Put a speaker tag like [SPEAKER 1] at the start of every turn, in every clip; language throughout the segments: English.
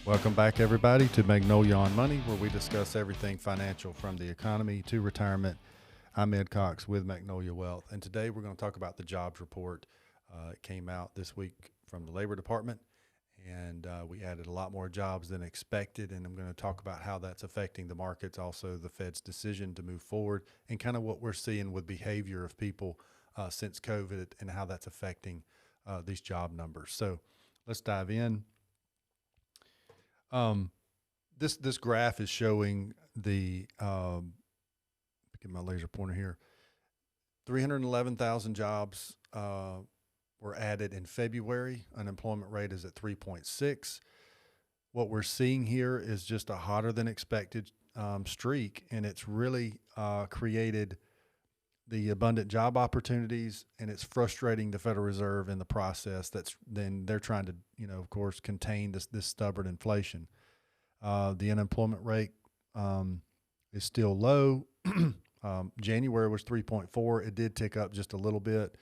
[SPEAKER 1] Welcome back, everybody, to Magnolia on Money, where we discuss everything financial from the economy to retirement. I'm Ed Cox with Magnolia Wealth, and today we're going to talk about the jobs report. It came out this week from the Labor Department, and we added a lot more jobs than expected, and I'm going to talk about how that's affecting the markets, also the Fed's decision to move forward, and kind of what we're seeing with behavior of people since COVID and how that's affecting these job numbers. So let's dive in. Um, this graph is showing the get my laser pointer here. 311,000 jobs were added in February. Unemployment rate is at 3.6. What we're seeing here is just a hotter than expected streak, and it's really created the abundant job opportunities, and it's frustrating the Federal Reserve in the process. Then they're trying to, of course, contain this stubborn inflation. The unemployment rate is still low. January was 3.4. It did tick up just a little bit,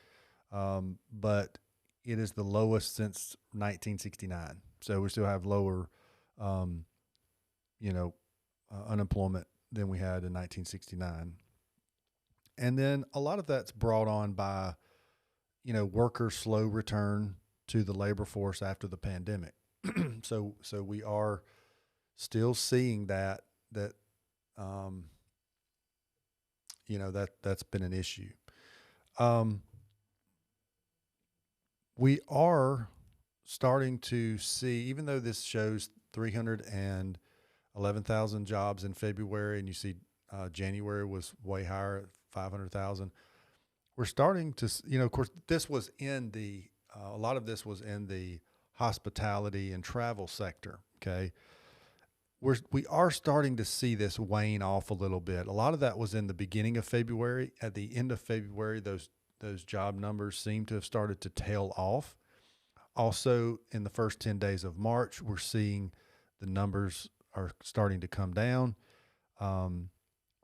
[SPEAKER 1] but it is the lowest since 1969. So we still have lower, unemployment than we had in 1969. And then a lot of that's brought on by, workers' slow return to the labor force after the pandemic. So we are still seeing that's been an issue. We are starting to see, even though this shows 311,000 jobs in February, and you see January was way higher at 500,000. We're starting to, of course, this was in a lot of this was in the hospitality and travel sector. Okay. We are starting to see this wane off a little bit. A lot of that was in the beginning of February. At the end of February, those job numbers seem to have started to tail off. Also, in the first 10 days of March, we're seeing the numbers are starting to come down.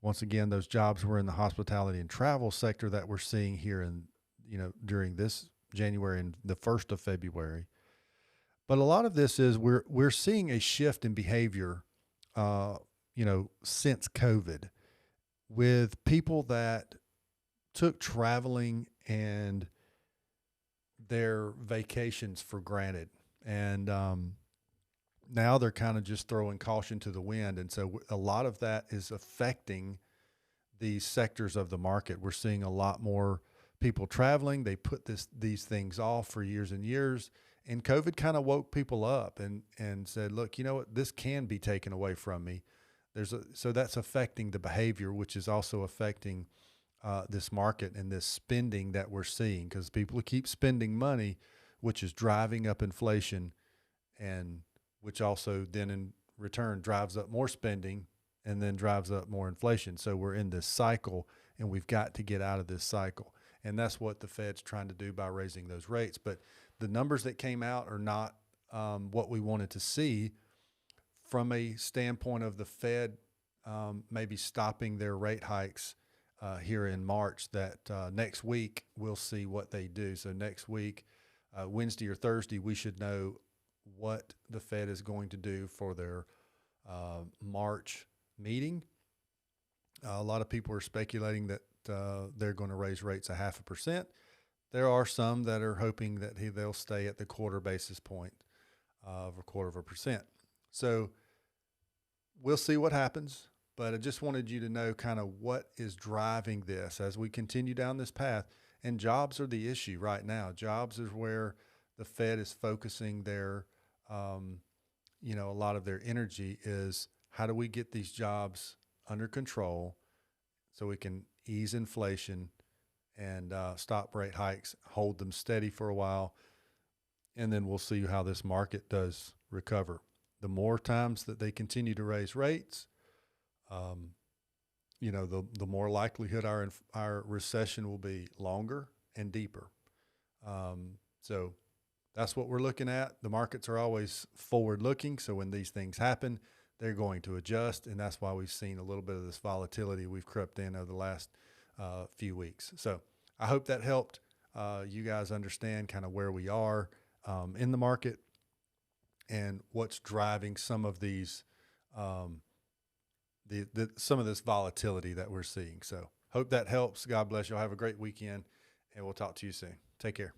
[SPEAKER 1] Once again, those jobs were in the hospitality and travel sector that we're seeing here during this January and the 1st of February. But a lot of this is we're seeing a shift in behavior, since COVID, with people that took traveling and their vacations for granted. And now they're kind of just throwing caution to the wind. And so a lot of that is affecting these sectors of the market. We're seeing a lot more people traveling. They put these things off for years and years. And COVID kind of woke people up and said, look, you know what, this can be taken away from me. So that's affecting the behavior, which is also affecting this market and this spending that we're seeing, because people keep spending money, which is driving up inflation, and which also then in return drives up more spending and then drives up more inflation. So we're in this cycle, and we've got to get out of this cycle. And that's what the Fed's trying to do by raising those rates. But the numbers that came out are not what we wanted to see from a standpoint of the Fed maybe stopping their rate hikes here in March. That next week we'll see what they do. So next week, Wednesday or Thursday, we should know what the Fed is going to do for their March meeting. A lot of people are speculating that they're going to raise rates 0.5%. There are some that are hoping that they'll stay at the quarter basis point of 0.25%. So we'll see what happens, but I just wanted you to know kind of what is driving this as we continue down this path. And jobs are the issue right now. Jobs is where the Fed is focusing their, a lot of their energy is how do we get these jobs under control so we can ease inflation and stop rate hikes, hold them steady for a while, and then we'll see how this market does recover. The more times that they continue to raise rates, the more likelihood our recession will be longer and deeper. So that's what we're looking at. The markets are always forward-looking, so when these things happen, they're going to adjust, and that's why we've seen a little bit of this volatility we've crept in over the last few weeks. So I hope that helped you guys understand kind of where we are in the market. and what's driving some of these, some of this volatility that we're seeing. So hope that helps. God bless you. Have a great weekend, and we'll talk to you soon. Take care.